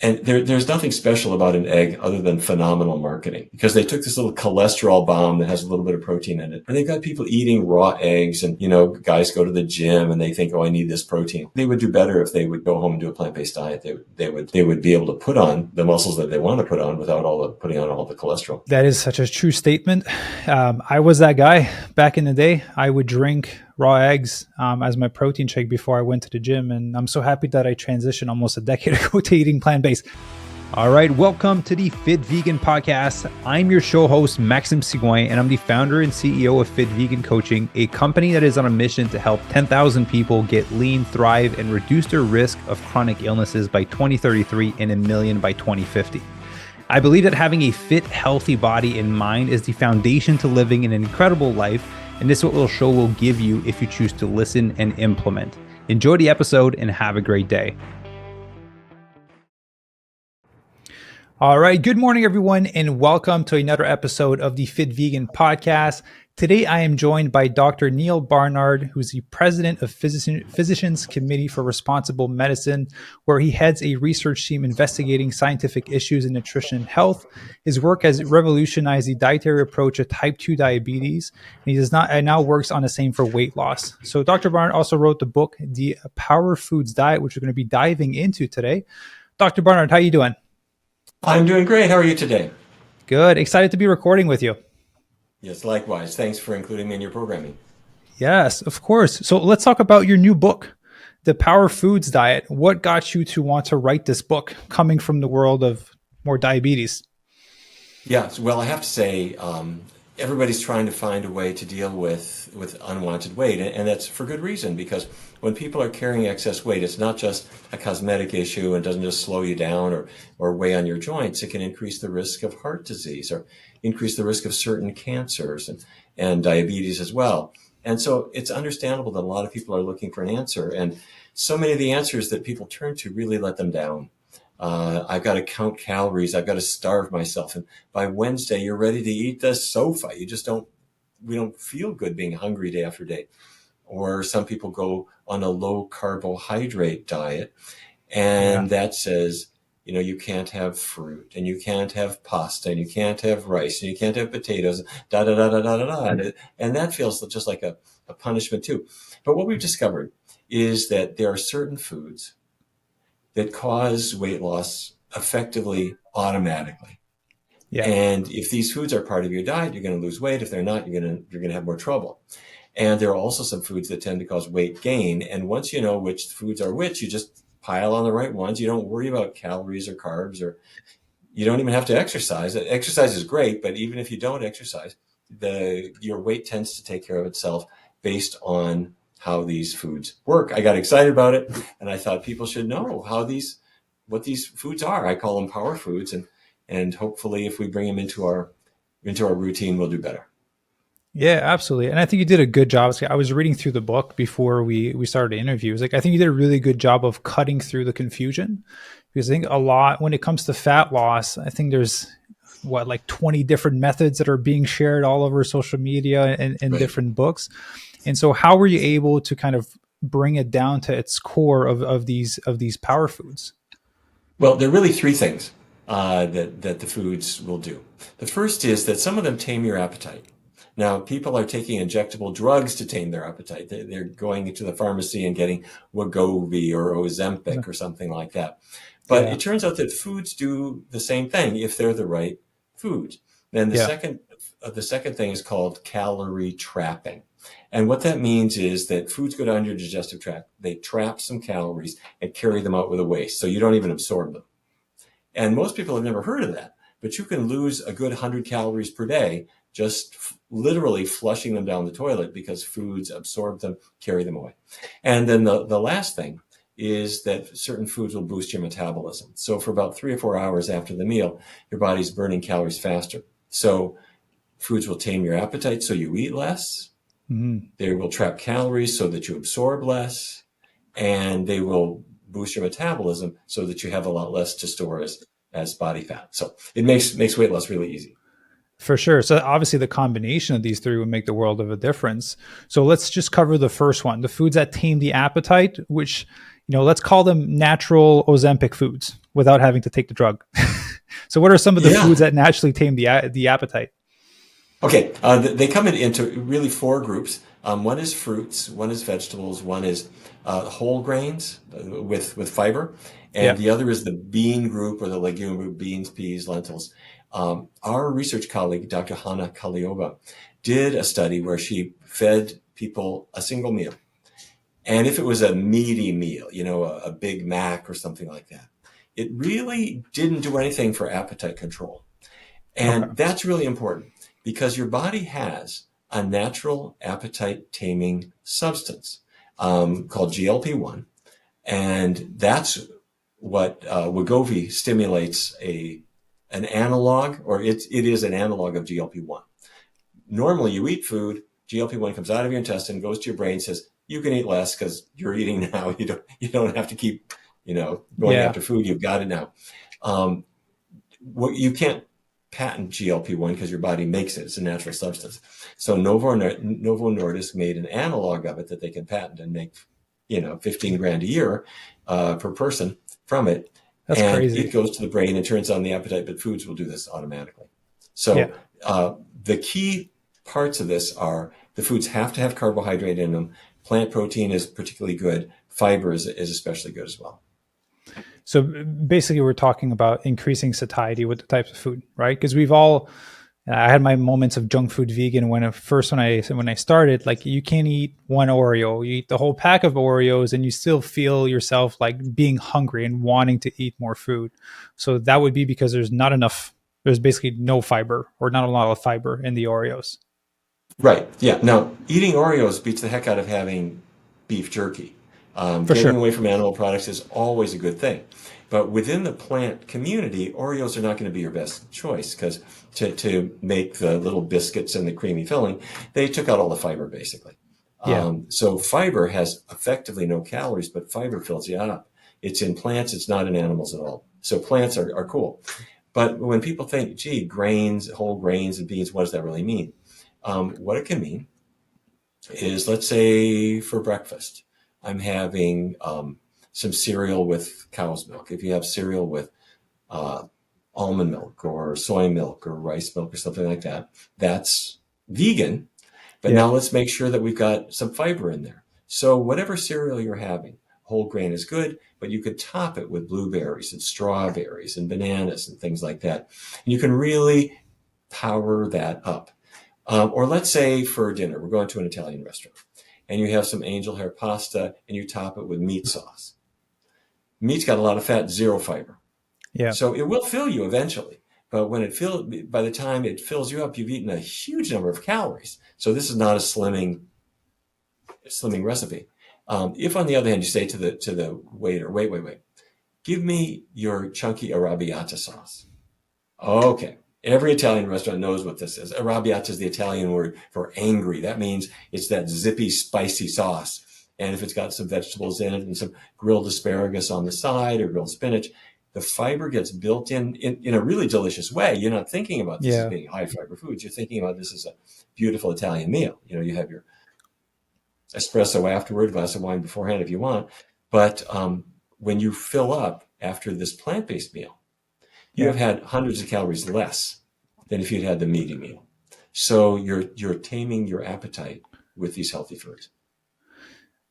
And there's nothing special about an egg other than phenomenal marketing, because they took this little cholesterol bomb that has a little bit of protein in it, and they've got people eating raw eggs, and guys go to the gym and they think, oh, I need this protein. They would do better if they would go home and do a plant-based diet. They would be able to put on the muscles that they want to put on without putting on all the cholesterol. That is such a true statement. I was that guy back in the day. I would drink raw eggs as my protein shake before I went to the gym. And I'm so happy that I transitioned almost a decade ago to eating plant-based. All right, welcome to the Fit Vegan Podcast. I'm your show host, Maxime Sigouin, and I'm the founder and CEO of Fit Vegan Coaching, a company that is on a mission to help 10,000 people get lean, thrive, and reduce their risk of chronic illnesses by 2033 and 1 million by 2050. I believe that having a fit, healthy body and mind is the foundation to living an incredible life, and this is what the show will give you if you choose to listen and implement. Enjoy the episode and have a great day. All right. Good morning, everyone, and welcome to another episode of the Fit Vegan Podcast. Today, I am joined by Dr. Neal Barnard, who's the president of Physicians Committee for Responsible Medicine, where he heads a research team investigating scientific issues in nutrition and health. His work has revolutionized the dietary approach to type 2 diabetes, and now works on the same for weight loss. So Dr. Barnard also wrote the book, The Power Foods Diet, which we're going to be diving into today. Dr. Barnard, how are you doing? I'm doing great. How are you today? Good. Excited to be recording with you. Yes, likewise. Thanks for including me in your programming. Yes, of course. So let's talk about your new book, The Power Foods Diet. What got you to want to write this book, coming from the world of more diabetes? Yeah, well, I have to say, everybody's trying to find a way to deal with unwanted weight, and that's for good reason, because when people are carrying excess weight, it's not just a cosmetic issue and doesn't just slow you down or weigh on your joints. It can increase the risk of heart disease or increase the risk of certain cancers and diabetes as well. And so it's understandable that a lot of people are looking for an answer, and so many of the answers that people turn to really let them down. I've got to count calories. I've got to starve myself. And by Wednesday, you're ready to eat the sofa. We don't feel good being hungry day after day. Or some people go on a low carbohydrate diet, and that says, you can't have fruit, and you can't have pasta, and you can't have rice, and you can't have potatoes, da da da da da da da. And that feels just like a punishment too. But what we've discovered is that there are certain foods that cause weight loss effectively automatically. Yeah. And if these foods are part of your diet, you're going to lose weight. If they're not, you're going to have more trouble. And there are also some foods that tend to cause weight gain. And once you know which foods are which, you just pile on the right ones. You don't worry about calories or carbs, or you don't even have to exercise. Exercise is great, but even if you don't exercise, your weight tends to take care of itself based on how these foods work. I got excited about it, and I thought people should know what these foods are. I call them power foods, and hopefully if we bring them into our routine, we'll do better. Yeah, absolutely. And I think you did a good job. I was reading through the book before we started the interview. I think you did a really good job of cutting through the confusion, because I think a lot when it comes to fat loss, I think there's like 20 different methods that are being shared all over social media and right. Different books. And so how were you able to kind of bring it down to its core of these power foods? Well, there are really three things that the foods will do. The first is that some of them tame your appetite. Now, people are taking injectable drugs to tame their appetite. They're going into the pharmacy and getting Wegovy or Ozempic or something like that. But it turns out that foods do the same thing if they're the right foods. Then the second thing is called calorie trapping. And what that means is that foods go down your digestive tract. They trap some calories and carry them out with a waste, so you don't even absorb them. And most people have never heard of that, but you can lose a good 100 calories per day just literally flushing them down the toilet, because foods absorb them, carry them away. And then the last thing is that certain foods will boost your metabolism. So for about 3 or 4 hours after the meal, your body's burning calories faster. So foods will tame your appetite so you eat less. Mm-hmm. They will trap calories so that you absorb less, and they will boost your metabolism so that you have a lot less to store as body fat. So it makes weight loss really easy. For sure. So obviously the combination of these three would make the world of a difference. So let's just cover the first one, the foods that tame the appetite, which, let's call them natural Ozempic foods without having to take the drug. So what are some of the foods that naturally tame the appetite? Okay, they come into really four groups. One is fruits, one is vegetables, one is whole grains with fiber, and the other is the bean group or the legume group: beans, peas, lentils. Our research colleague, Dr. Hanna Kaliova, did a study where she fed people a single meal. And if it was a meaty meal, a Big Mac or something like that, it really didn't do anything for appetite control. And that's really important because your body has a natural appetite taming substance called GLP-1. And that's what Wegovy stimulates an analog, or it is an analog of GLP-1. Normally you eat food, GLP-1 comes out of your intestine, goes to your brain, says, you can eat less because you're eating now. You don't have to keep, going after food. You've got it now. You can't patent GLP-1 because your body makes it. It's a natural substance. So Novo Nordisk made an analog of it that they can patent and make, $15,000 a year per person from it. That's crazy. It goes to the brain and turns on the appetite, but foods will do this automatically. So the key parts of this are the foods have to have carbohydrate in them. Plant protein is particularly good. Fiber is especially good as well. So basically we're talking about increasing satiety with the types of food, right? Because I had my moments of junk food vegan when I started, like you can't eat one Oreo, you eat the whole pack of Oreos and you still feel yourself like being hungry and wanting to eat more food. So that would be because there's basically no fiber or not a lot of fiber in the Oreos. Right. Yeah. Now, eating Oreos beats the heck out of having beef jerky. Getting away from animal products is always a good thing. But within the plant community, Oreos are not going to be your best choice because to make the little biscuits and the creamy filling, they took out all the fiber basically. So fiber has effectively no calories, but fiber fills you up. It's in plants. It's not in animals at all. So plants are cool. But when people think, gee, grains, whole grains and beans, what does that really mean? What it can mean is, let's say for breakfast, I'm having some cereal with cow's milk. If you have cereal with almond milk or soy milk or rice milk or something like that, that's vegan. But now let's make sure that we've got some fiber in there. So whatever cereal you're having, whole grain is good, but you could top it with blueberries and strawberries and bananas and things like that. And you can really power that up. Or let's say for dinner, we're going to an Italian restaurant and you have some angel hair pasta and you top it with meat sauce. Meat's got a lot of fat, zero fiber. So it will fill you eventually. But by the time it fills you up, you've eaten a huge number of calories. So this is not a slimming recipe. If on the other hand, you say to the waiter, wait, give me your chunky arrabbiata sauce. Okay. Every Italian restaurant knows what this is. Arrabbiata is the Italian word for angry. That means it's that zippy, spicy sauce. And if it's got some vegetables in it and some grilled asparagus on the side or grilled spinach, the fiber gets built in a really delicious way. You're not thinking about this as being high fiber foods. You're thinking about this as a beautiful Italian meal. You have your espresso afterward, a glass of wine beforehand if you want. But when you fill up after this plant-based meal, you have had hundreds of calories less than if you'd had the meaty meal. So you're taming your appetite with these healthy foods.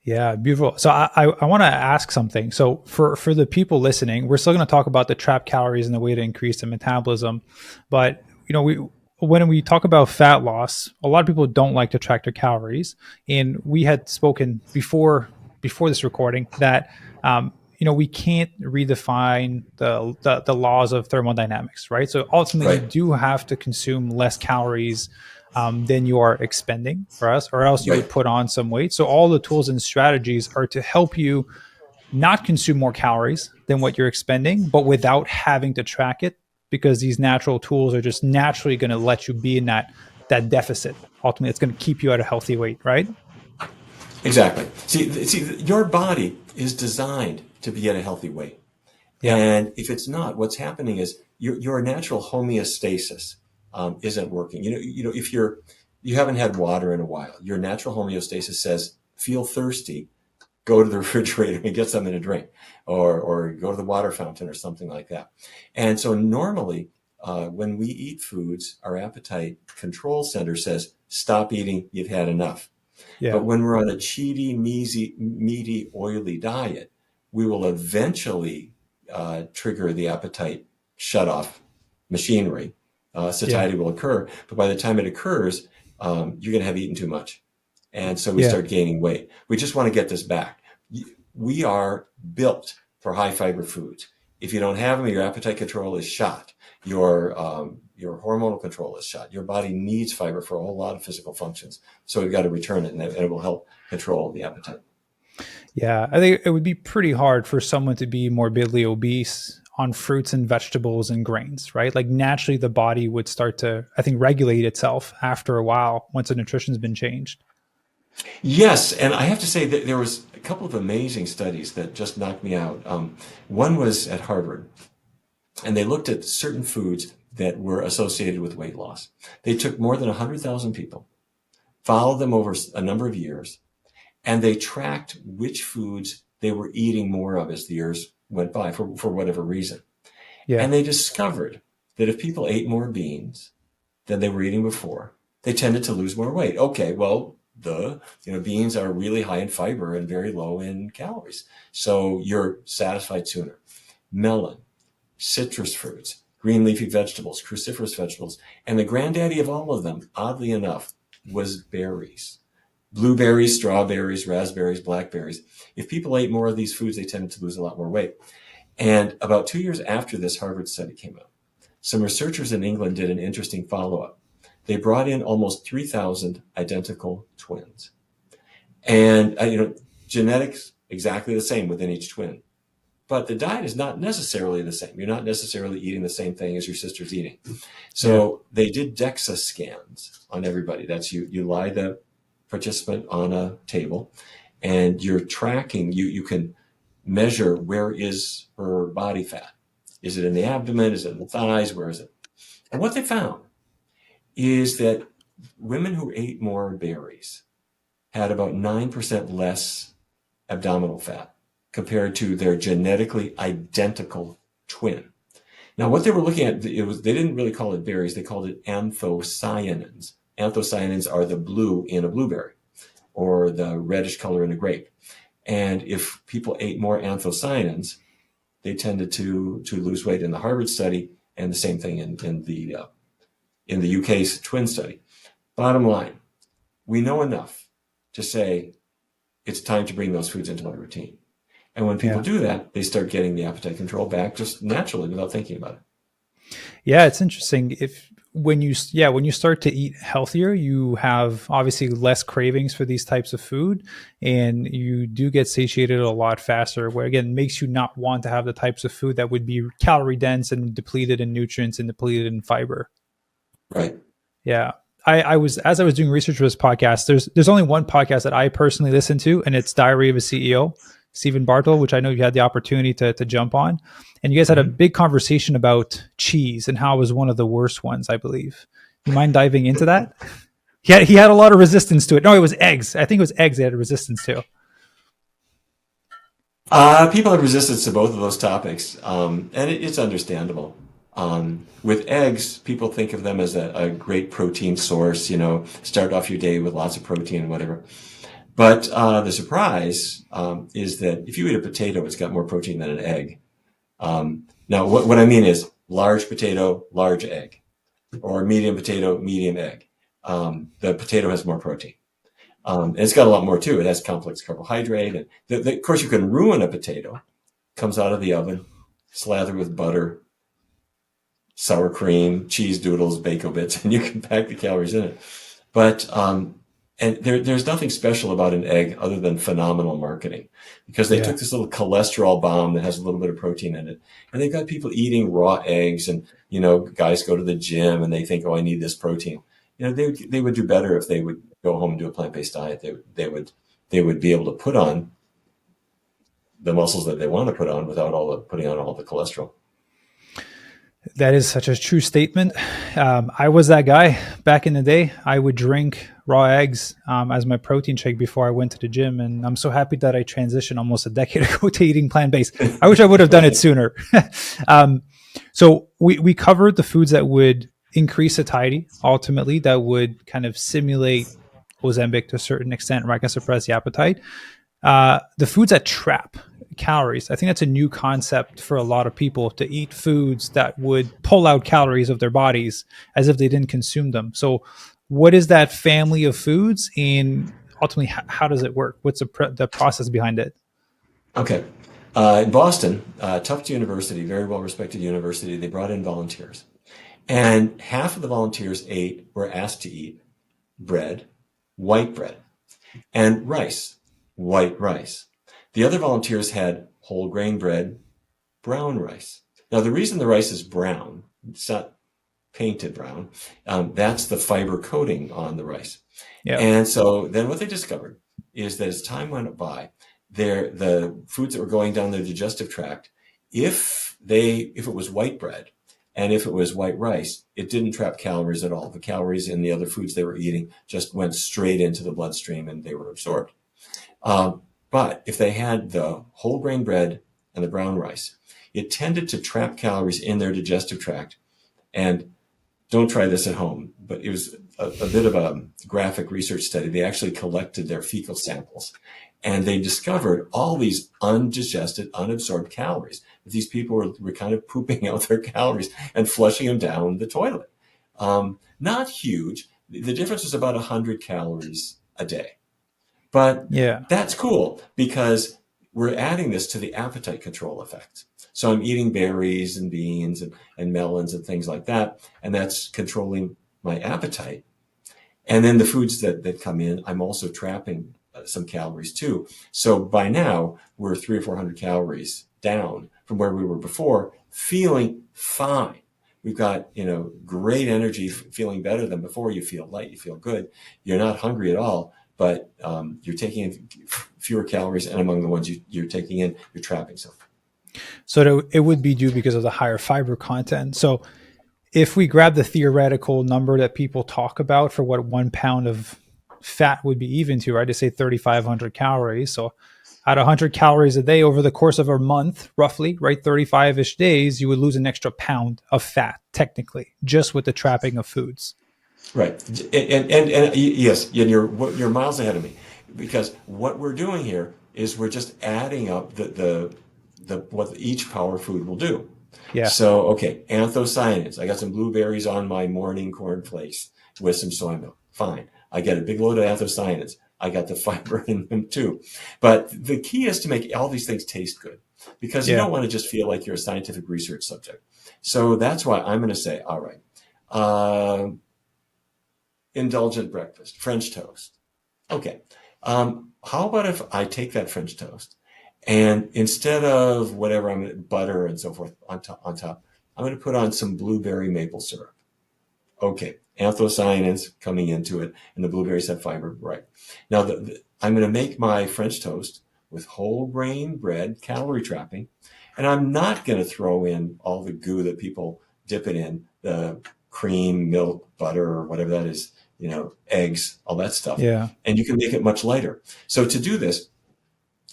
Yeah, beautiful. So I want to ask something. So for the people listening, we're still going to talk about the trapped calories and the way to increase the metabolism. But when we talk about fat loss, a lot of people don't like to track their calories. And we had spoken before this recording that we can't redefine the laws of thermodynamics, right? So ultimately, you do have to consume less calories than you are expending, for us, or else you would put on some weight. So all the tools and strategies are to help you not consume more calories than what you're expending, but without having to track it, because these natural tools are just naturally going to let you be in that deficit. Ultimately, it's going to keep you at a healthy weight, right? Exactly. See, your body is designed to be at a healthy weight. And if it's not, what's happening is your natural homeostasis isn't working. If you haven't had water in a while, your natural homeostasis says, feel thirsty, go to the refrigerator and get something to drink, or go to the water fountain or something like that. And so normally, when we eat foods, our appetite control center says, stop eating, you've had enough. Yeah. But when we're on a cheaty, meaty, oily diet, we will eventually trigger the appetite shut-off machinery. Satiety will occur, but by the time it occurs, you're going to have eaten too much. And so we start gaining weight. We just want to get this back. We are built for high fiber foods. If you don't have them, your appetite control is shot. Your hormonal control is shot. Your body needs fiber for a whole lot of physical functions. So we've got to return it, and it will help control the appetite. Yeah, I think it would be pretty hard for someone to be morbidly obese on fruits and vegetables and grains, right? Like naturally the body would start to, I think, regulate itself after a while once the nutrition's been changed. Yes, and I have to say that there was a couple of amazing studies that just knocked me out. One was at Harvard, and they looked at certain foods that were associated with weight loss. They took more than 100,000 people, followed them over a number of years, and they tracked which foods they were eating more of as the years went by for whatever reason. Yeah. And they discovered that if people ate more beans than they were eating before, they tended to lose more weight. Okay, well, beans are really high in fiber and very low in calories. So you're satisfied sooner. Melon, citrus fruits, green leafy vegetables, cruciferous vegetables, and the granddaddy of all of them, oddly enough, was berries. Blueberries, strawberries, raspberries, blackberries. If people ate more of these foods, they tended to lose a lot more weight. And about 2 years after this Harvard study came out, some researchers in England did an interesting follow-up. They brought in almost 3,000 identical twins. And, genetics exactly the same within each twin. But the diet is not necessarily the same. You're not necessarily eating the same thing as your sister's eating. So they did DEXA scans on everybody. That's you lie the participant on a table, and you're tracking, you can measure where is her body fat. Is it in the abdomen? Is it in the thighs? Where is it? And what they found is that women who ate more berries had about 9% less abdominal fat compared to their genetically identical twin. Now, what they were looking at, they didn't really call it berries, they called it anthocyanins. Anthocyanins are the blue in a blueberry or the reddish color in a grape. And if people ate more anthocyanins, they tended to lose weight in the Harvard study, and the same thing in the UK's twin study. Bottom line, we know enough to say it's time to bring those foods into my routine. And when people do that, they start getting the appetite control back just naturally without thinking about it. Yeah, it's interesting. When you start to eat healthier, you have obviously less cravings for these types of food, and you do get satiated a lot faster, where again, makes you not want to have the types of food that would be calorie dense and depleted in nutrients and depleted in fiber. Right. Yeah. As I was doing research for this podcast, there's only one podcast that I personally listen to, and it's Diary of a CEO, Stephen Bartle, which I know you had the opportunity to jump on. And you guys had a big conversation about cheese and how it was one of the worst ones, I believe. You mind diving into that? He had a lot of resistance to it. No, it was eggs. I think it was eggs they had resistance to. People have resistance to both of those topics, and it's understandable. With eggs, people think of them as a great protein source, start off your day with lots of protein and whatever. But the surprise is that if you eat a potato, it's got more protein than an egg. Now, what I mean is large potato, large egg, or medium potato, medium egg. The potato has more protein. And it's got a lot more too. It has complex carbohydrate. And of course, you can ruin a potato. Comes out of the oven, slather with butter, sour cream, cheese doodles, bacon bits, and you can pack the calories in it. But and there's nothing special about an egg other than phenomenal marketing, because they took this little cholesterol bomb that has a little bit of protein in it, and they've got people eating raw eggs, and guys go to the gym and they think, oh, I need this protein. They would do better if they would go home and do a plant-based diet. They would be able to put on the muscles that they want to put on without putting on all the cholesterol. That is such a true statement. I was that guy back in the day. I would drink raw eggs as my protein shake before I went to the gym. And I'm so happy that I transitioned almost a decade ago to eating plant-based. I wish I would have done it sooner. So we covered the foods that would increase satiety, ultimately, that would kind of simulate Ozempic to a certain extent, right? Can suppress the appetite. The foods that trap calories. I think that's a new concept for a lot of people, to eat foods that would pull out calories of their bodies as if they didn't consume them. So what is that family of foods, and ultimately how does it work? What's the process behind it? Okay. In Boston, Tufts University, very well-respected university, they brought in volunteers. And half of the volunteers were asked to eat bread, white bread, and rice, white rice. The other volunteers had whole grain bread, brown rice. Now, the reason the rice is brown, it's not painted brown, that's the fiber coating on the rice. Yeah. And so then what they discovered is that as time went by, the foods that were going down the digestive tract, if it was white bread and if it was white rice, it didn't trap calories at all. The calories in the other foods they were eating just went straight into the bloodstream and they were absorbed. But if they had the whole grain bread and the brown rice, it tended to trap calories in their digestive tract. And don't try this at home, but it was a bit of a graphic research study. They actually collected their fecal samples and they discovered all these undigested, unabsorbed calories. These people were kind of pooping out their calories and flushing them down the toilet. Not huge. The difference was about 100 calories a day. But Yeah. that's cool because we're adding this to the appetite control effect. So I'm eating berries and beans and melons and things like that, and that's controlling my appetite. And then the foods that come in, I'm also trapping some calories too. So by now, we're 300 or 400 calories down from where we were before, feeling fine. We've got, great energy, feeling better than before. You feel light, you feel good. You're not hungry at all. But you're taking in fewer calories, and among the ones you're taking in, you're trapping some. So it would be due because of the higher fiber content. So if we grab the theoretical number that people talk about for what 1 pound of fat would be even to, right, to say 3,500 calories. So at 100 calories a day over the course of a month, roughly, right, 35-ish days, you would lose an extra pound of fat, technically, just with the trapping of foods. Right, and yes, and you're miles ahead of me, because what we're doing here is we're just adding up the what each power food will do. Yeah. So okay, anthocyanins. I got some blueberries on my morning cornflakes with some soy milk. Fine, I get a big load of anthocyanins. I got the fiber in them too. But the key is to make all these things taste good, because you don't want to just feel like you're a scientific research subject. So that's why I'm going to say, all right. Indulgent breakfast, French toast. Okay. How about if I take that French toast and instead of whatever butter and so forth on top, I'm going to put on some blueberry maple syrup. Okay. Anthocyanins coming into it, and the blueberries have fiber, right? Now, I'm going to make my French toast with whole grain bread, calorie trapping, and I'm not going to throw in all the goo that people dip it in, the cream, milk, butter, or whatever that is, eggs, all that stuff. Yeah. And you can make it much lighter. So to do this,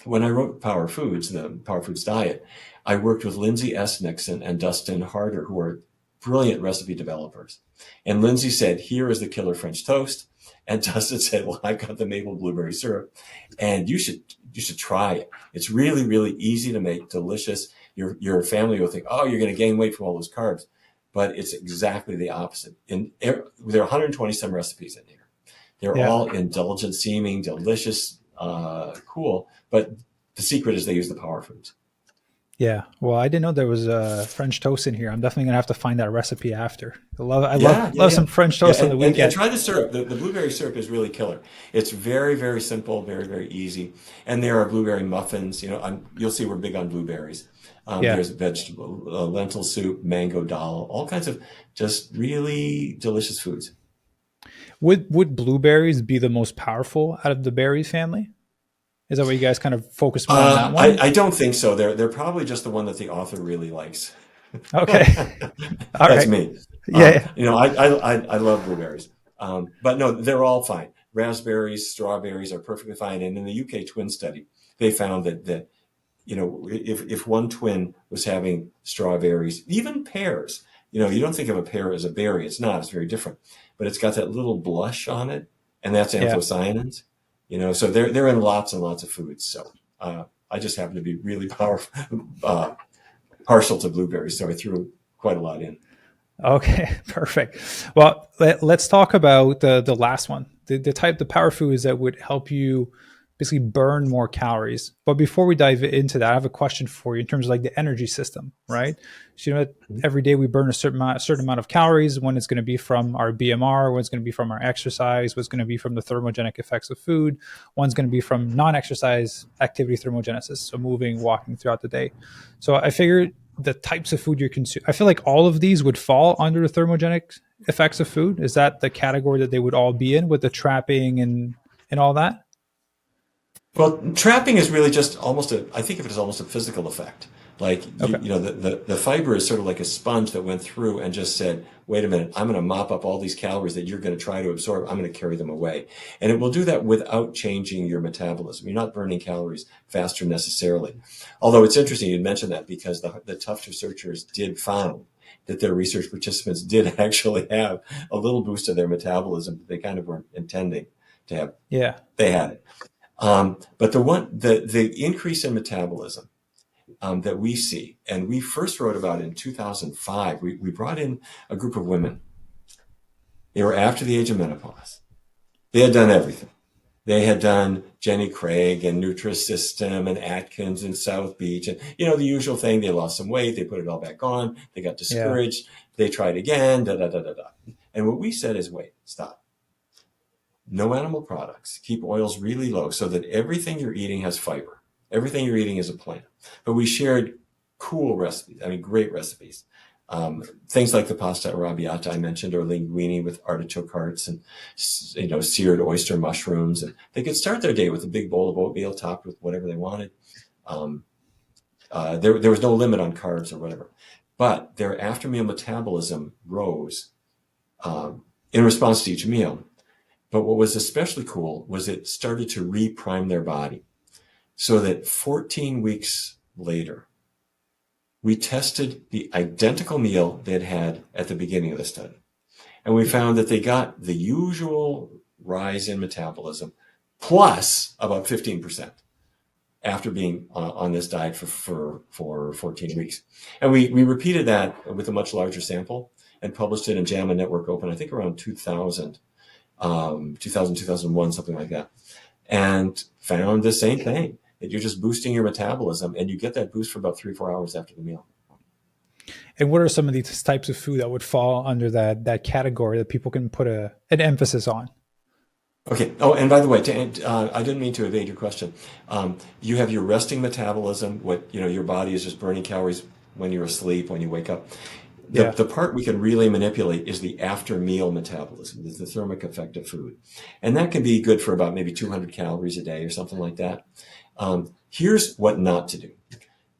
when I wrote Power Foods, the Power Foods diet, I worked with Lindsay S. Nixon and Dustin Harder, who are brilliant recipe developers. And Lindsay said, here is the killer French toast. And Dustin said, well, I've got the maple blueberry syrup, and you should try it. It's really, really easy to make, delicious. Your family will think, oh, you're going to gain weight from all those carbs. But it's exactly the opposite. There are 120 some recipes in here. They're all indulgent seeming, delicious, cool. But the secret is they use the power foods. Yeah. Well, I didn't know there was French toast in here. I'm definitely gonna have to find that recipe after. I love some French toast on the weekend. And try the syrup. The blueberry syrup is really killer. It's very, very simple, very, very easy. And there are blueberry muffins. You'll see we're big on blueberries. There's vegetable, lentil soup, mango dal, all kinds of just really delicious foods. Would blueberries be the most powerful out of the berries family? Is that what you guys kind of focus more on that one? I don't think so. They're probably just the one that the author really likes. Okay. All That's right. me. Yeah. I love blueberries. But no, they're all fine. Raspberries, strawberries are perfectly fine. And in the UK twin study, they found that if one twin was having strawberries, even pears, you don't think of a pear as a berry. It's not. It's very different. But it's got that little blush on it, and that's Yeah. anthocyanins. So they're in lots and lots of foods. So I just happen to be really partial to blueberries, so I threw quite a lot in. Okay, perfect. Well, let's talk about the last one, the power foods that would help you basically burn more calories. But before we dive into that, I have a question for you in terms of like the energy system, right? So every day we burn a certain amount of calories. When it's going to be from our BMR, when it's going to be from our exercise, what's going to be from the thermogenic effects of food, one's going to be from non-exercise activity thermogenesis, so moving, walking throughout the day. So I figured the types of food you're consuming, I feel like all of these would fall under the thermogenic effects of food. Is that the category that they would all be in with the trapping and all that? Well, trapping is really just I think of it as almost a physical effect. Like, Okay. the fiber is sort of like a sponge that went through and just said, wait a minute, I'm going to mop up all these calories that you're going to try to absorb. I'm going to carry them away. And it will do that without changing your metabolism. You're not burning calories faster necessarily. Although it's interesting you mentioned that, because the Tufts researchers did find that their research participants did actually have a little boost of their metabolism that they kind of weren't intending to have. Yeah. They had it. But the increase in metabolism that we see, and we first wrote about in 2005, we brought in a group of women. They were after the age of menopause. They had done everything. They had done Jenny Craig and Nutrisystem and Atkins and South Beach, and the usual thing. They lost some weight. They put it all back on. They got Yeah. discouraged. They tried again. Da da da da da. And what we said is, wait, stop. No animal products. Keep oils really low so that everything you're eating has fiber. Everything you're eating is a plant. But we shared cool recipes. I mean, great recipes. Things like the pasta arrabbiata I mentioned, or linguine with artichoke hearts, and seared oyster mushrooms. And they could start their day with a big bowl of oatmeal topped with whatever they wanted. There was no limit on carbs or whatever. But their after meal metabolism rose in response to each meal. But what was especially cool was it started to reprime their body, so that 14 weeks later, we tested the identical meal they had had at the beginning of the study. And we found that they got the usual rise in metabolism plus about 15% after being on this diet for 14 weeks. And we repeated that with a much larger sample and published it in JAMA Network Open, I think around 2000. 2001, something like that, and found the same thing, that you're just boosting your metabolism, and you get that boost for about 3 or 4 hours after the meal. And what are some of these types of food that would fall under that category that people can put an emphasis on? Okay. Oh, and by the way, I didn't mean to evade your question. You have your resting metabolism, your body is just burning calories when you're asleep, when you wake up. The part we can really manipulate is the after meal metabolism, the thermic effect of food. And that can be good for about maybe 200 calories a day or something like that. Here's what not to do.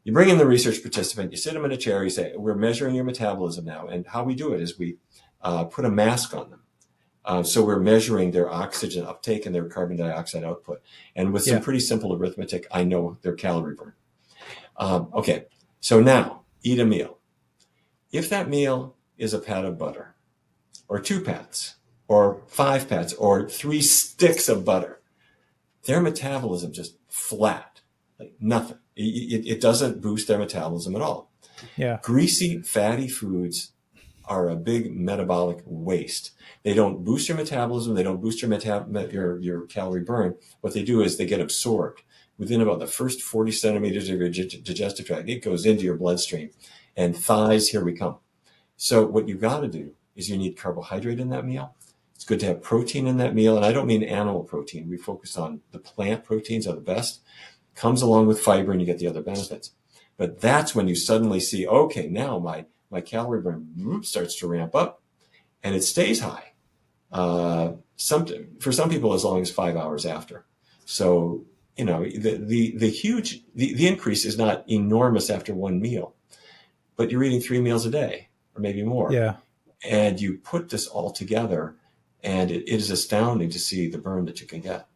You bring in the research participant, you sit them in a chair, you say, we're measuring your metabolism now. And how we do it is we put a mask on them. So we're measuring their oxygen uptake and their carbon dioxide output. And with some pretty simple arithmetic, I know their calorie burn. Okay, so now eat a meal. If that meal is a pat of butter, or 2 pats, or 5 pats, or 3 sticks of butter, their metabolism just flat, like nothing. It doesn't boost their metabolism at all. Yeah. Greasy, fatty foods are a big metabolic waste. They don't boost your metabolism. They don't boost your calorie burn. What they do is they get absorbed within about the first 40 centimeters of your digestive tract. It goes into your bloodstream. And thighs, here we come. So what you've got to do is you need carbohydrate in that meal. It's good to have protein in that meal. And I don't mean animal protein. We focus on the plant proteins are the best. Comes along with fiber and you get the other benefits. But that's when you suddenly see, okay, now my calorie burn starts to ramp up and it stays high. For some people, as long as 5 hours after. So, the increase is not enormous after one meal. but you're eating 3 meals a day or maybe more. Yeah. And you put this all together, and it is astounding to see the burn that you can get.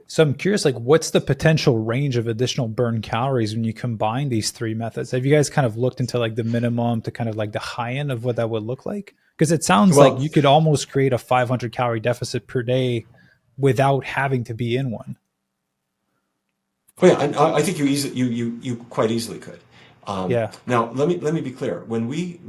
So I'm curious, like, what's the potential range of additional burn calories when you combine these three methods? Have you guys kind of looked into like the minimum to kind of like the high end of what that would look like? Because it sounds like you could almost create a 500 calorie deficit per day without having to be in one. Well, yeah, I think you quite easily could. Yeah. Now, let me be clear. When we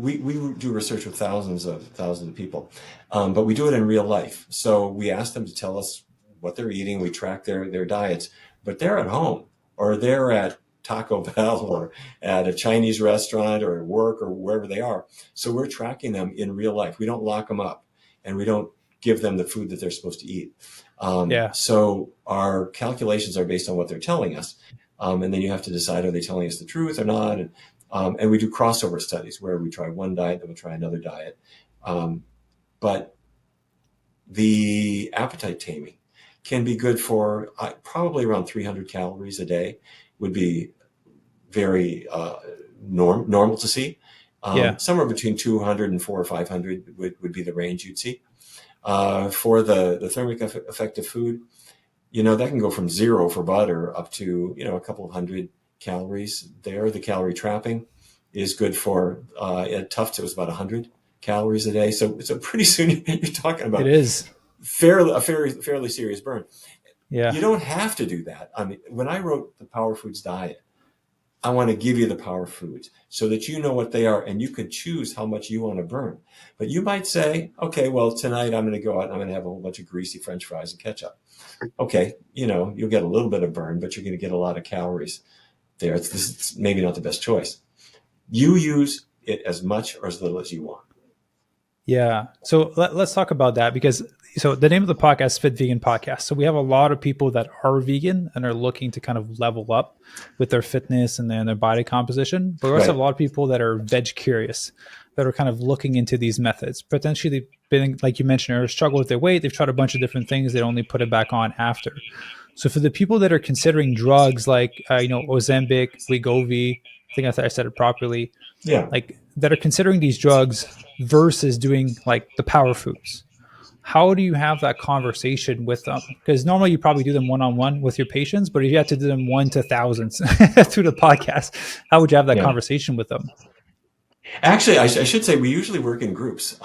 do research with thousands of people, but we do it in real life. So we ask them to tell us what they're eating. We track their diets, but they're at home or they're at Taco Bell or at a Chinese restaurant or at work or wherever they are. So we're tracking them in real life. We don't lock them up, and we don't give them the food that they're supposed to eat. So our calculations are based on what they're telling us. And then you have to decide, are they telling us the truth or not? And we do crossover studies where we try one diet, then we'll try another diet. But the appetite taming can be good for probably around 300 calories a day would be very normal to see. Somewhere between 200 and 400 or 500 would be the range you'd see. For the thermic effect of food, that can go from 0 for butter up to, a couple of hundred calories there. The calorie trapping is good for, at Tufts, it was about 100 calories a day. So pretty soon you're talking about it is fairly serious burn. Yeah. You don't have to do that. I mean, when I wrote the Power Foods Diet, I want to give you the power foods so that you know what they are and you can choose how much you want to burn. But you might say, okay, well, tonight I'm going to go out and I'm going to have a whole bunch of greasy French fries and ketchup. Okay, you'll get a little bit of burn, but you're going to get a lot of calories there. It's maybe not the best choice. You use it as much or as little as you want. Yeah. So let's talk about that because the name of the podcast is Fit Vegan Podcast. So we have a lot of people that are vegan and are looking to kind of level up with their fitness and their body composition. But we also have a lot of people that are veg curious that are kind of looking into these methods. Potentially they've been, like you mentioned earlier, struggle with their weight. They've tried a bunch of different things. They only put it back on after. So for the people that are considering drugs like, Ozempic, Wegovy, I think I said it properly. Yeah. Like that are considering these drugs versus doing like the power foods. How do you have that conversation with them? Because normally you probably do them one-on-one with your patients, but if you had to do them 1 to thousands through the podcast, how would you have that conversation with them? Actually, I should say we usually work in groups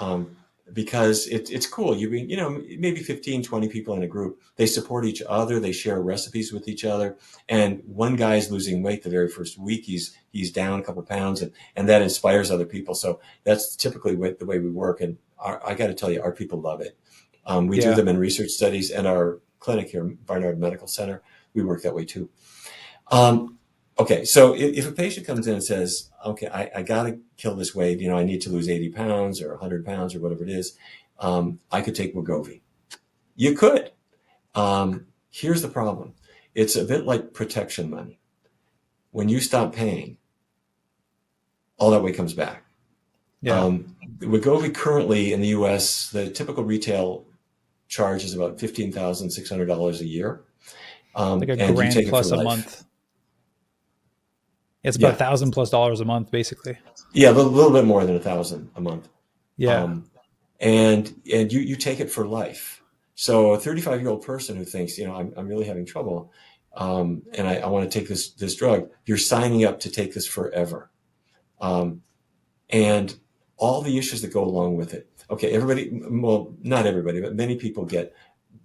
because it's cool. Maybe 15, 20 people in a group. They support each other. They share recipes with each other. And one guy's losing weight the very first week. He's down a couple of pounds, and that inspires other people. So that's typically the way we work. And I got to tell you, our people love it. We do them in research studies, and our clinic here, Barnard Medical Center, we work that way too. Okay, so if a patient comes in and says, okay, I got to kill this weight, I need to lose 80 pounds or 100 pounds or whatever it is, I could take Wegovy. You could. Here's the problem. It's a bit like protection money. When you stop paying, all that weight comes back. Wegovy currently in the U.S., the typical retail charge is about $15,600 a year. Like a grand plus a month. It's about $1,000+ a month, basically. Yeah, a little bit more than $1,000 a month. Yeah. And you take it for life. So a 35-year-old person who thinks, I'm really having trouble, and I want to take this drug, you're signing up to take this forever. And all the issues that go along with it. Okay, not everybody, but many people get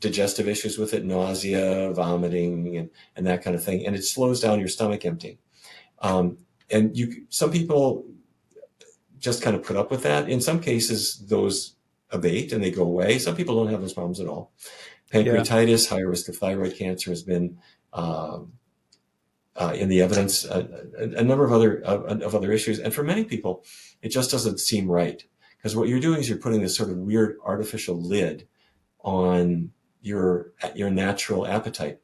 digestive issues with it, nausea, vomiting, and that kind of thing. And it slows down your stomach emptying. And some people just kind of put up with that. In some cases, those abate and they go away. Some people don't have those problems at all. Pancreatitis, higher risk of thyroid cancer has been in the evidence. A number of other issues, and for many people, it just doesn't seem right because what you're doing is you're putting this sort of weird artificial lid on your natural appetite.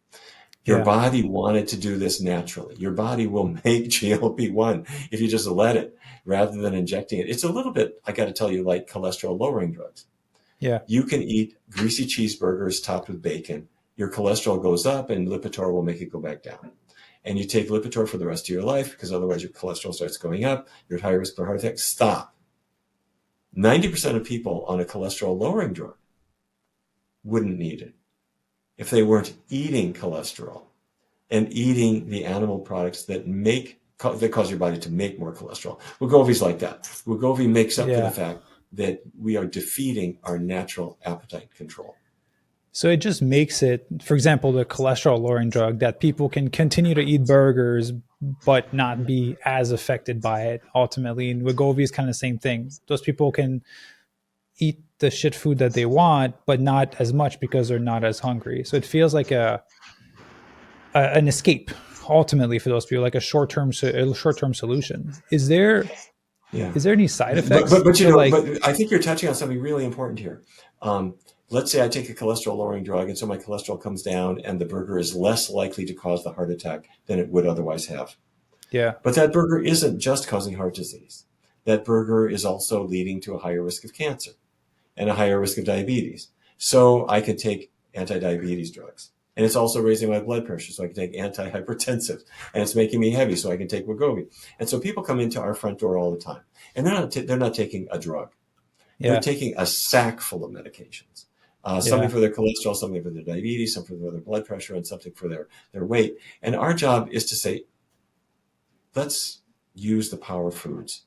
Your body wanted to do this naturally. Your body will make GLP-1 if you just let it rather than injecting it. It's a little bit, I got to tell you, like cholesterol lowering drugs. Yeah. You can eat greasy cheeseburgers topped with bacon. Your cholesterol goes up and Lipitor will make it go back down. and you take Lipitor for the rest of your life because otherwise your cholesterol starts going up, you're at higher risk for heart attack, stop. 90% of people on a cholesterol lowering drug wouldn't need it if they weren't eating cholesterol and eating the animal products that cause your body to make more cholesterol. Wegovy's like that. Wegovy makes up for the fact that we are defeating our natural appetite control. So it just makes it, for example, the cholesterol lowering drug, that people can continue to eat burgers but not be as affected by it ultimately. And Wegovy is kind of the same thing. Those people can eat the shit food that they want, but not as much because they're not as hungry. So it feels like an escape ultimately for those people, like a short-term solution. Is there any side effects? But I think you're touching on something really important here. Let's say I take a cholesterol lowering drug, and so my cholesterol comes down, and the burger is less likely to cause the heart attack than it would otherwise have. Yeah. But that burger isn't just causing heart disease. That burger is also leading to a higher risk of cancer and a higher risk of diabetes. So I could take anti-diabetes drugs. And it's also raising my blood pressure, so I can take antihypertensive. And it's making me heavy, so I can take Wegovy. And so people come into our front door all the time, and they're not taking a drug. Yeah. They're taking a sack full of medications. Something for their cholesterol, something for their diabetes, something for their blood pressure, and something for their weight. And our job is to say, let's use the power foods.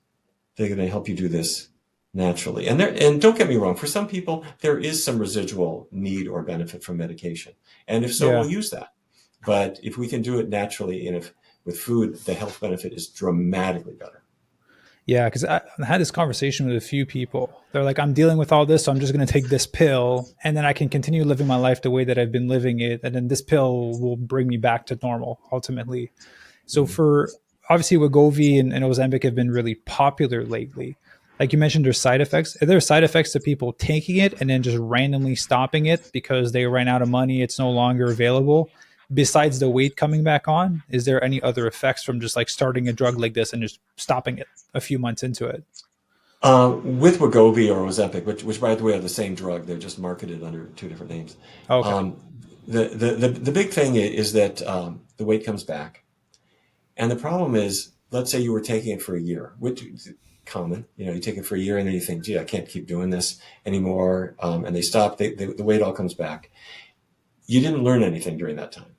They're going to help you do this naturally. And don't get me wrong, for some people, there is some residual need or benefit from medication. And if so, we'll use that. But if we can do it naturally and if with food, the health benefit is dramatically better. Yeah, because I had this conversation with a few people. They're like, I'm dealing with all this, so I'm just going to take this pill, and then I can continue living my life the way that I've been living it, and then this pill will bring me back to normal, ultimately. So for, obviously, Wegovy and Ozempic have been really popular lately. Like you mentioned, there's side effects. Are there side effects to people taking it and then just randomly stopping it because they ran out of money, it's no longer available? Besides the weight coming back on, is there any other effects from just like starting a drug like this and just stopping it a few months into it? With Wegovy or Ozempic, which by the way are the same drug, they're just marketed under two different names. Okay. The big thing is that the weight comes back, and the problem is, let's say you were taking it for a year, which is common. You take it for a year, and then you think, gee, I can't keep doing this anymore, and they stop. The weight all comes back. You didn't learn anything during that time.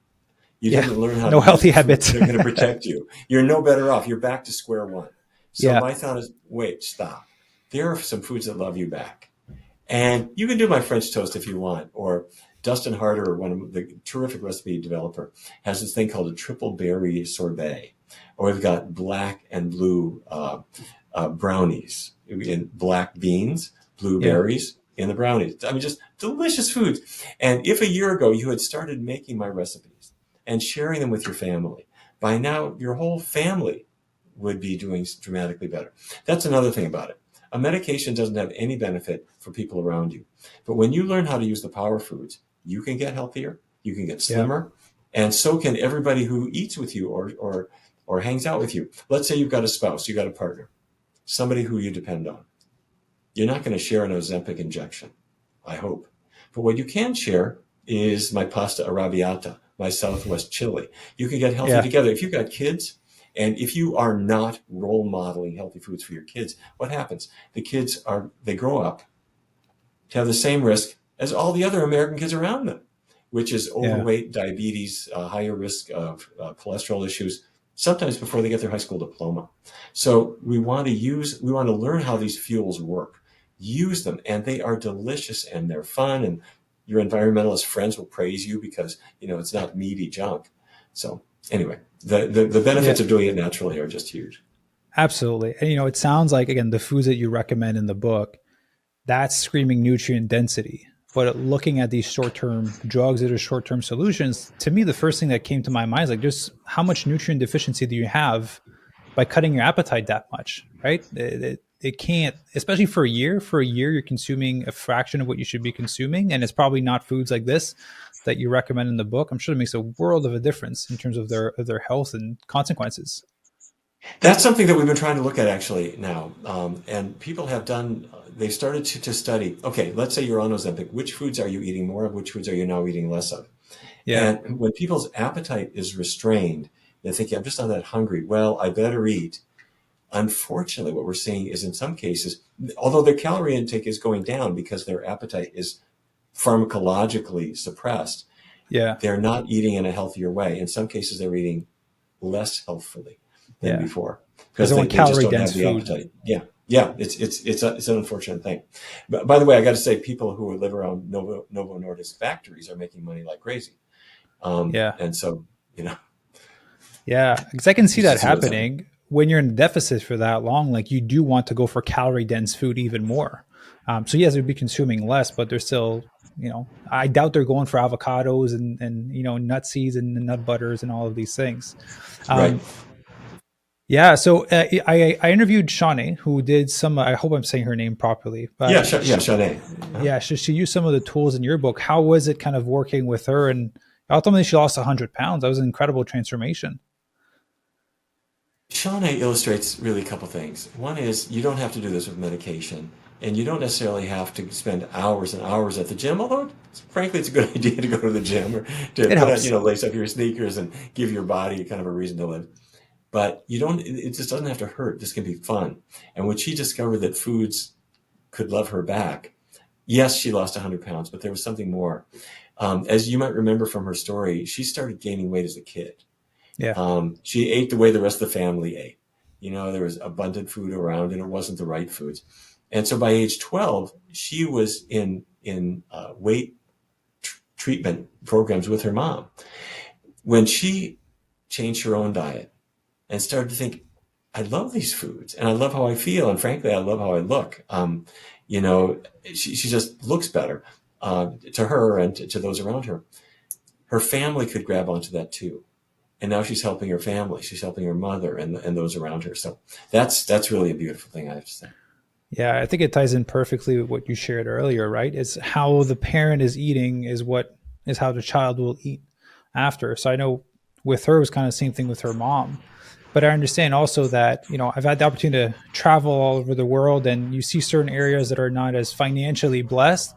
You didn't learn how to healthy habits. They're going to protect you. You're no better off. You're back to square one. So my thought is, wait, stop. There are some foods that love you back. And you can do my French toast if you want. Or Dustin Harder, one of the terrific recipe developer, has this thing called a triple berry sorbet. Or we've got black and blue brownies in black beans, blueberries in the brownies. I mean, just delicious foods. And if a year ago you had started making my recipes and sharing them with your family, by now your whole family would be doing dramatically better. That's another thing about it. A medication doesn't have any benefit for people around you. But when you learn how to use the power foods, you can get healthier, you can get slimmer, and so can everybody who eats with you or hangs out with you. Let's say you've got a spouse, you've got a partner, somebody who you depend on. You're not going to share an Ozempic injection, I hope. But what you can share is my pasta arrabbiata, my Southwest chili. You can get healthy together. If you've got kids, and if you are not role modeling healthy foods for your kids, what happens? The kids they grow up to have the same risk as all the other American kids around them, which is overweight, diabetes, higher risk of cholesterol issues, sometimes before they get their high school diploma. So we want to learn how these fuels work. Use them, and they are delicious and they're fun, and your environmentalist friends will praise you because it's not meaty junk. So anyway, the benefits of doing it naturally are just huge. Absolutely. And it sounds like, again, the foods that you recommend in the book, that's screaming nutrient density. But looking at these short-term drugs that are short-term solutions, to me, the first thing that came to my mind is like, just how much nutrient deficiency do you have by cutting your appetite that much, right? It can't, especially for a year. For a year, you're consuming a fraction of what you should be consuming. And it's probably not foods like this that you recommend in the book. I'm sure it makes a world of a difference in terms of their health and consequences. That's something that we've been trying to look at actually now. And people have they've started to study, okay, let's say you're on Ozempic. Which foods are you eating more of? Which foods are you now eating less of? Yeah. And when people's appetite is restrained, They're thinking, I'm just not that hungry. Well, I better eat. Unfortunately, what we're seeing is in some cases, although their calorie intake is going down because their appetite is pharmacologically suppressed, Yeah. they're not eating in a healthier way. In some cases, they're eating less healthfully than Yeah. before Because because they they want just calorie don't dense have the food. appetite. Yeah. Yeah. It's an unfortunate thing. But by the way, I got to say, people who live around Novo Nordisk factories are making money like crazy. Yeah. And so, Yeah. Because I can see you should that see what's happening. happening when you're in deficit for that long. Like you do want to go for calorie dense food even more. So yes, they'd be consuming less, but they're still, I doubt they're going for avocados and nut seeds and nut butters and all of these things. Right. Um, yeah. So I interviewed Shawnee, who did some. I hope I'm saying her name properly, Yeah. but Yeah. Sade. yeah, she used some of the tools in your book. How was it kind of working with her? And ultimately, she lost 100 pounds. That was an incredible transformation. Shawnee illustrates really a couple things. One is you don't have to do this with medication, and you don't necessarily have to spend hours and hours at the gym, although frankly it's a good idea to go to the gym or to It put on, helps. lace up your sneakers and give your body kind of a reason to live. But it just doesn't have to hurt. This can be fun. And when she discovered that foods could love her back, yes, she lost 100 pounds, but there was something more. As you might remember from her story, she started gaining weight as a kid. Yeah. She ate the way the rest of the family ate. There was abundant food around, and it wasn't the right foods. And so by age 12, she was in weight treatment programs with her mom. When she changed her own diet and started to think, I love these foods, and I love how I feel, and frankly, I love how I look. She just looks better to her and to those around her. Her family could grab onto that too. And now she's helping her family. She's helping her mother and those around her. So that's really a beautiful thing, I have to say. Yeah, I think it ties in perfectly with what you shared earlier, right? It's how the parent is eating is how the child will eat after. So I know with her it was kind of the same thing with her mom. But I understand also that, I've had the opportunity to travel all over the world and you see certain areas that are not as financially blessed.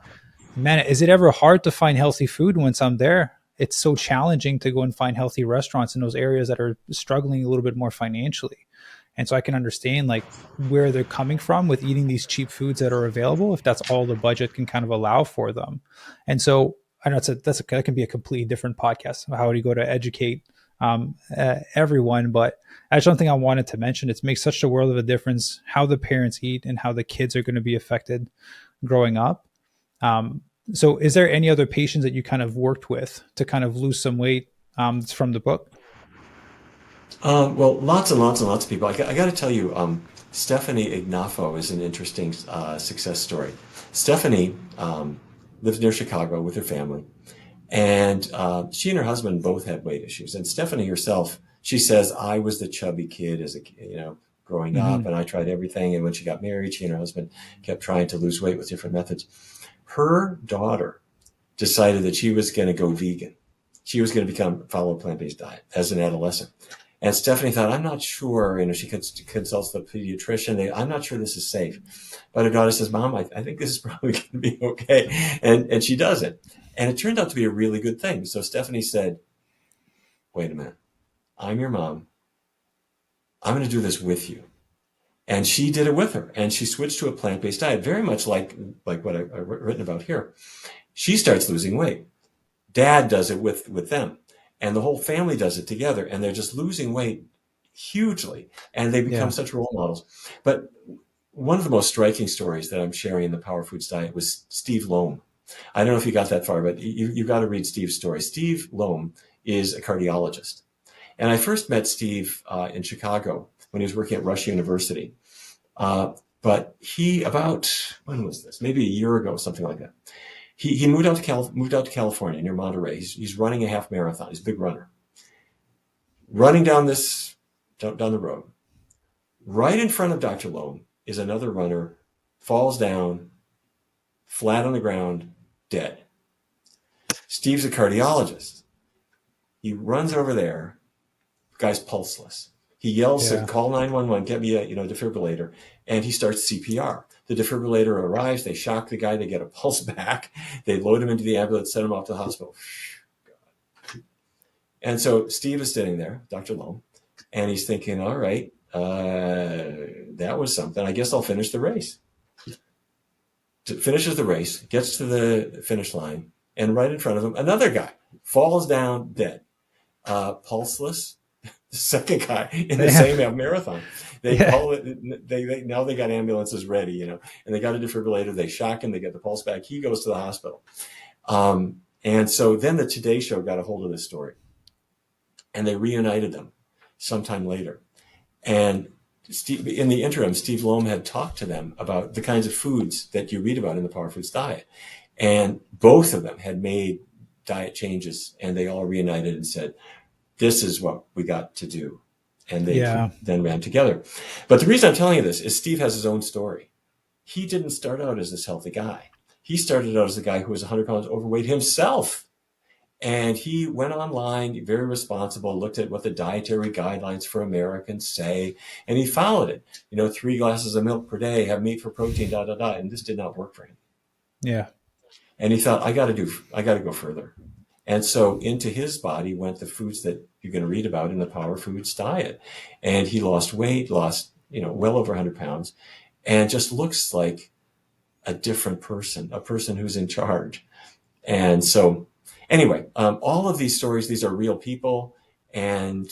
Man, is it ever hard to find healthy food once I'm there? It's so challenging to go and find healthy restaurants in those areas that are struggling a little bit more financially. And so I can understand like where they're coming from with eating these cheap foods that are available, if that's all the budget can kind of allow for them. And so I know that can be a completely different podcast. How do you go to educate everyone? But that's one thing I wanted to mention. It makes such a world of a difference how the parents eat and how the kids are going to be affected growing up. So is there any other patients that you kind of worked with to kind of lose some weight from the book? Well, lots and lots and lots of people. I got to tell you, Stephanie Ignafo is an interesting success story. Stephanie lives near Chicago with her family, and she and her husband both had weight issues. And Stephanie herself, she says, I was the chubby kid as a growing up, Mm-hmm. and I tried everything. And when she got married, she and her husband kept trying to lose weight with different methods. Her daughter decided that she was going to go vegan. She was going to follow a plant-based diet as an adolescent. And Stephanie thought, I'm not sure, she consults the pediatrician. I'm not sure this is safe. But her daughter says, Mom, I think this is probably going to be okay. And she does it. And it turned out to be a really good thing. So Stephanie said, wait a minute, I'm your mom. I'm going to do this with you. And she did it with her. And she switched to a plant-based diet, very much like what I've written about here. She starts losing weight. Dad does it with them. And the whole family does it together. And they're just losing weight hugely. And they become Yeah. such role models. But one of the most striking stories that I'm sharing in the Power Foods Diet was Steve Loam. I don't know if you got that far, but you've got to read Steve's story. Steve Loam is a cardiologist. And I first met Steve in Chicago when he was working at Rush University. But when was this? Maybe a year ago, something like that. He moved out to California near Monterey. He's running a half marathon. He's a big runner. Running down the road, right in front of Dr. Loam is another runner, falls down, flat on the ground, dead. Steve's a cardiologist. He runs over there. Guy's pulseless. He yells, Yeah. call 911, get me a defibrillator, and he starts CPR. The defibrillator arrives, they shock the guy, they get a pulse back, they load him into the ambulance, send him off to the hospital. And so Steve is sitting there, Dr. Loam, and he's thinking, all right, that was something. I guess I'll finish the race. Finishes the race, gets to the finish line, and right in front of him, another guy falls down dead, pulseless. The second guy in the same marathon. They call it. They now they got ambulances ready, and they got a defibrillator. They shock him. They get the pulse back. He goes to the hospital. And so then the Today Show got a hold of this story, and they reunited them sometime later. And in the interim, Steve Loam had talked to them about the kinds of foods that you read about in the Power Foods diet. And both of them had made diet changes, and they all reunited and said, this is what we got to do. And they then ran together. But the reason I'm telling you this is Steve has his own story. He didn't start out as this healthy guy. He started out as a guy who was 100 pounds overweight himself. And he went online, very responsible, looked at what the dietary guidelines for Americans say, and he followed it. 3 glasses of milk per day, have meat for protein, and this did not work for him. Yeah. And he thought, I got to go further. And so into his body went the foods that you're going to read about in the Power Foods diet. And he lost weight, well over 100 pounds, and just looks like a different person, a person who's in charge. And so anyway, all of these stories, these are real people. And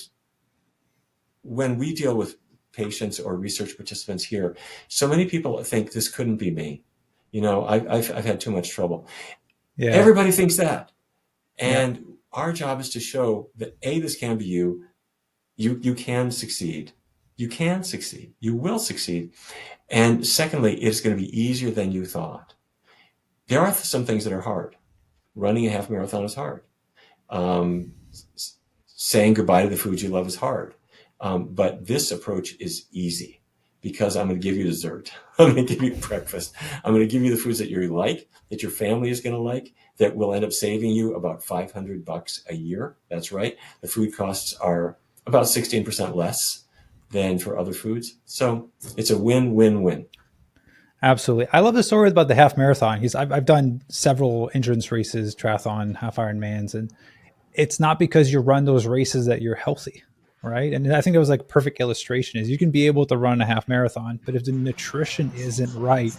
when we deal with patients or research participants here, so many people think this couldn't be me. I've had too much trouble. Yeah. Everybody thinks that. And our job is to show that this can be you. You can succeed. You can succeed. You will succeed. And secondly, it's going to be easier than you thought. There are some things that are hard. Running a half marathon is hard. Saying goodbye to the foods you love is hard. But this approach is easy because I'm going to give you dessert. I'm going to give you breakfast. I'm going to give you the foods that you like, that your family is going to like, that will end up saving you about $500 a year. That's right. The food costs are about 16% less than for other foods. So it's a win-win-win. Absolutely. I love the story about the half marathon. I've done several endurance races, triathlon, half Ironmans, and it's not because you run those races that you're healthy, right? And I think it was like perfect illustration is you can be able to run a half marathon, but if the nutrition isn't right,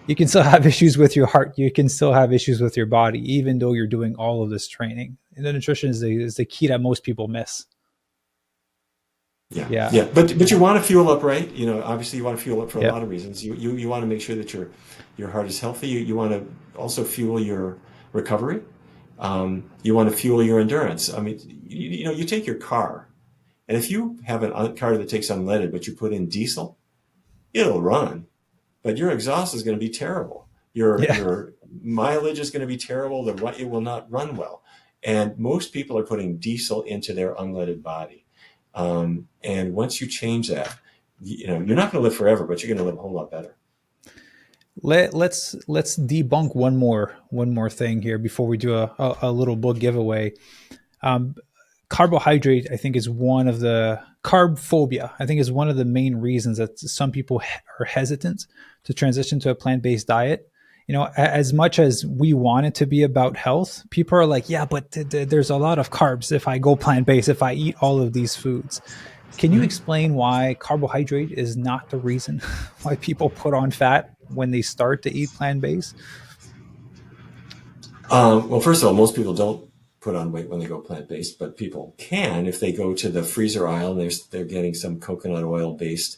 you can still have issues with your heart. You can still have issues with your body, even though you're doing all of this training. And the nutrition is the key that most people miss. Yeah. But you want to fuel up, right? Obviously you want to fuel up for a lot of reasons. You want to make sure that your heart is healthy. You want to also fuel your recovery. You want to fuel your endurance. I mean, you take your car, and if you have a car that takes unleaded, but you put in diesel, it'll run, but your exhaust is going to be terrible. Your mileage is going to be terrible. It will not run well. And most people are putting diesel into their unleaded body. And once you change that, you're not going to live forever, but you're going to live a whole lot better. Let's debunk one more thing here before we do a little book giveaway. Carbohydrate, I think, is one of the Carbphobia. I think is one of the main reasons that some people are hesitant to transition to a plant-based diet. As much as we want it to be about health, people are like, yeah, but there's a lot of carbs if I go plant-based, if I eat all of these foods. Can you explain why carbohydrate is not the reason why people put on fat when they start to eat plant-based? Well, first of all, most people don't put on weight when they go plant-based, but people can if they go to the freezer aisle and they're getting some coconut oil-based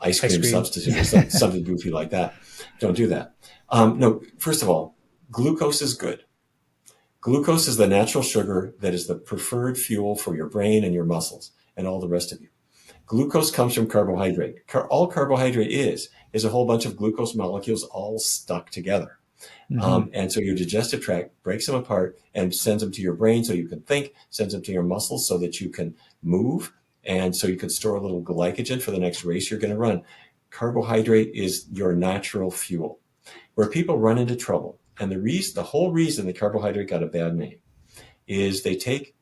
ice cream substitute or something goofy like that. Don't do that. No, first of all, glucose is good. Glucose is the natural sugar that is the preferred fuel for your brain and your muscles and all the rest of you. Glucose comes from carbohydrate. All carbohydrate is a whole bunch of glucose molecules all stuck together. Mm-hmm. And so your digestive tract breaks them apart and sends them to your brain so you can think, sends them to your muscles so that you can move, and so you can store a little glycogen for the next race you're going to run. Carbohydrate is your natural fuel. Where people run into trouble, and the whole reason the carbohydrate got a bad name is they take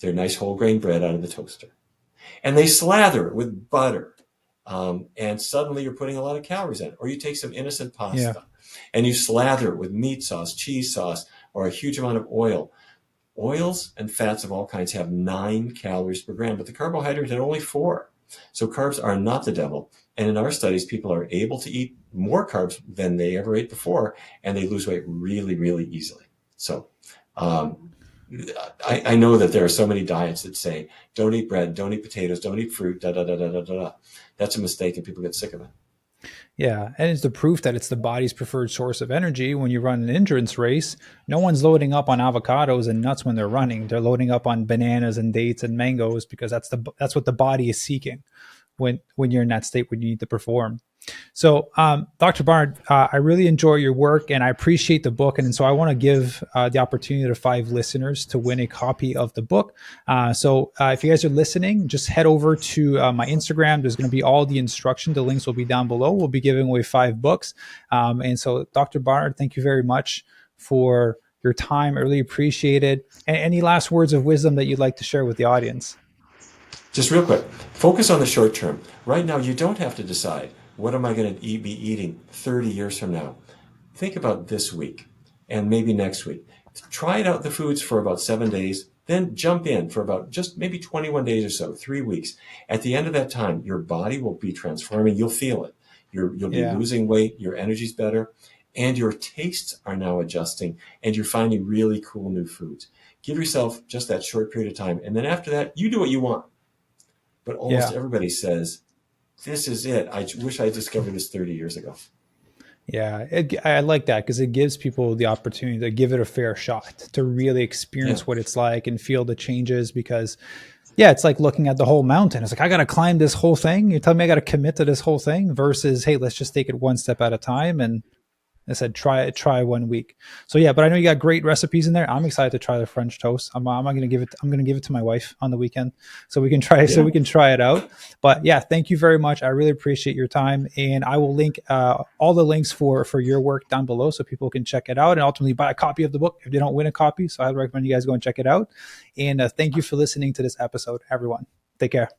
their nice whole grain bread out of the toaster and they slather it with butter. And suddenly you're putting a lot of calories in it. Or you take some innocent pasta and you slather it with meat sauce, cheese sauce, or a huge amount of oil. Oils and fats of all kinds have 9 calories per gram, but the carbohydrate had only 4. So carbs are not the devil. And in our studies, people are able to eat more carbs than they ever ate before, and they lose weight really, really easily. So I know that there are so many diets that say, don't eat bread, don't eat potatoes, don't eat fruit, da, da, da, da, da, da, da. That's a mistake, and people get sick of it. Yeah, and it's the proof that it's the body's preferred source of energy. When you run an endurance race, no one's loading up on avocados and nuts when they're running. They're loading up on bananas and dates and mangoes because that's what the body is seeking when you're in that state when you need to perform. So, Dr. Barnard, I really enjoy your work and I appreciate the book. And so I want to give the opportunity to 5 listeners to win a copy of the book. So if you guys are listening, just head over to my Instagram. There's going to be all the instruction. The links will be down below. We'll be giving away 5 books. And so, Dr. Barnard, thank you very much for your time. I really appreciate it. And any last words of wisdom that you'd like to share with the audience? Just real quick, focus on the short term. Right now, you don't have to decide, what am I going to be eating 30 years from now? Think about this week and maybe next week. Try out the foods for about 7 days, then jump in for about just maybe 21 days or so, 3 weeks. At the end of that time, your body will be transforming. You'll feel it. You'll be losing weight. Your energy's better. And your tastes are now adjusting. And you're finding really cool new foods. Give yourself just that short period of time. And then after that, you do what you want. But almost everybody says, this is it. I wish I discovered this 30 years ago. Yeah, I like that because it gives people the opportunity to give it a fair shot, to really experience what it's like and feel the changes. Because, it's like looking at the whole mountain. It's like, I got to climb this whole thing. You're telling me I got to commit to this whole thing versus, hey, let's just take it one step at a time. And I said, try 1 week. So but I know you got great recipes in there. I'm excited to try the French toast. I'm going to give it to my wife on the weekend so we can try it out. But thank you very much. I really appreciate your time. And I will link all the links for your work down below so people can check it out and ultimately buy a copy of the book if they don't win a copy. So I would recommend you guys go and check it out. And thank you for listening to this episode, everyone. Take care.